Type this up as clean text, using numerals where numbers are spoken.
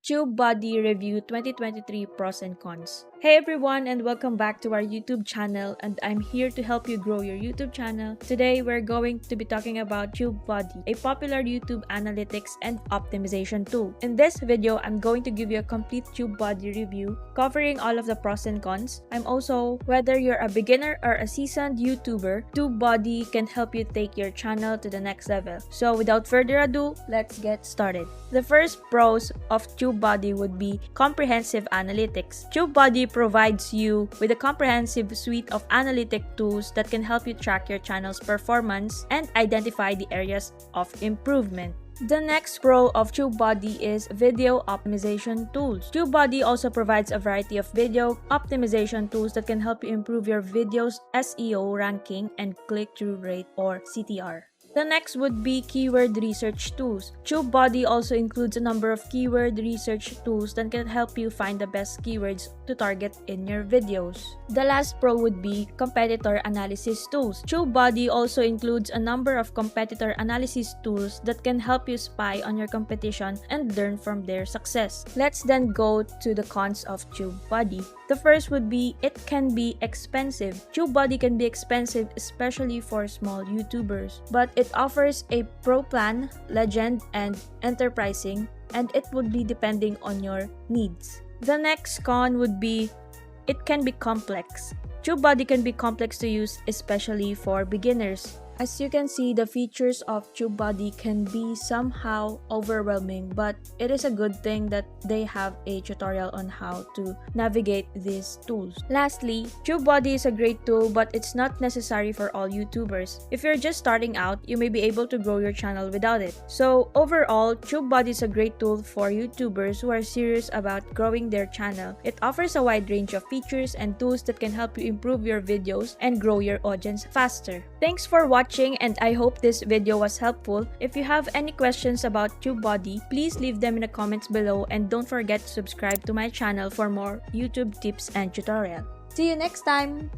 Tubebuddy Review 2023 Pros and Cons. Hey everyone, and welcome back to our YouTube channel, and I'm here to help you grow your YouTube channel. Today we're going to be talking about Tubebuddy, a popular YouTube analytics and optimization tool. In this video, I'm going to give you a complete Tubebuddy review covering all of the pros and cons. Whether you're a beginner or a seasoned YouTuber, Tubebuddy can help you take your channel to the next level. So without further ado, let's get started. The first pros of Tubebuddy would be comprehensive analytics. Tubebuddy provides you with a comprehensive suite of analytic tools that can help you track your channel's performance and identify the areas of improvement. The next pro of Tubebuddy is video optimization tools. Tubebuddy also provides a variety of video optimization tools that can help you improve your video's SEO ranking and click-through rate, or CTR. The next would be keyword research tools. Tubebuddy also includes a number of keyword research tools that can help you find the best keywords to target in your videos. The last pro would be competitor analysis tools. Tubebuddy also includes a number of competitor analysis tools that can help you spy on your competition and learn from their success. Let's then go to the cons of Tubebuddy. The first would be it can be expensive. Tubebuddy can be expensive, especially for small YouTubers, but it offers a Pro plan, Legend, and Enterprising, and it would be depending on your needs. The next con would be it can be complex. Tubebuddy can be complex to use, especially for beginners. As you can see, the features of Tubebuddy can be somehow overwhelming, but it is a good thing that they have a tutorial on how to navigate these tools. Lastly, Tubebuddy is a great tool, but it's not necessary for all YouTubers. If you're just starting out, you may be able to grow your channel without it. So overall, Tubebuddy is a great tool for YouTubers who are serious about growing their channel. It offers a wide range of features and tools that can help you improve your videos and grow your audience faster. Thanks for watching, and I hope this video was helpful. If you have any questions about Tubebuddy, please leave them in the comments below, and don't forget to subscribe to my channel for more YouTube tips and tutorial. See you next time!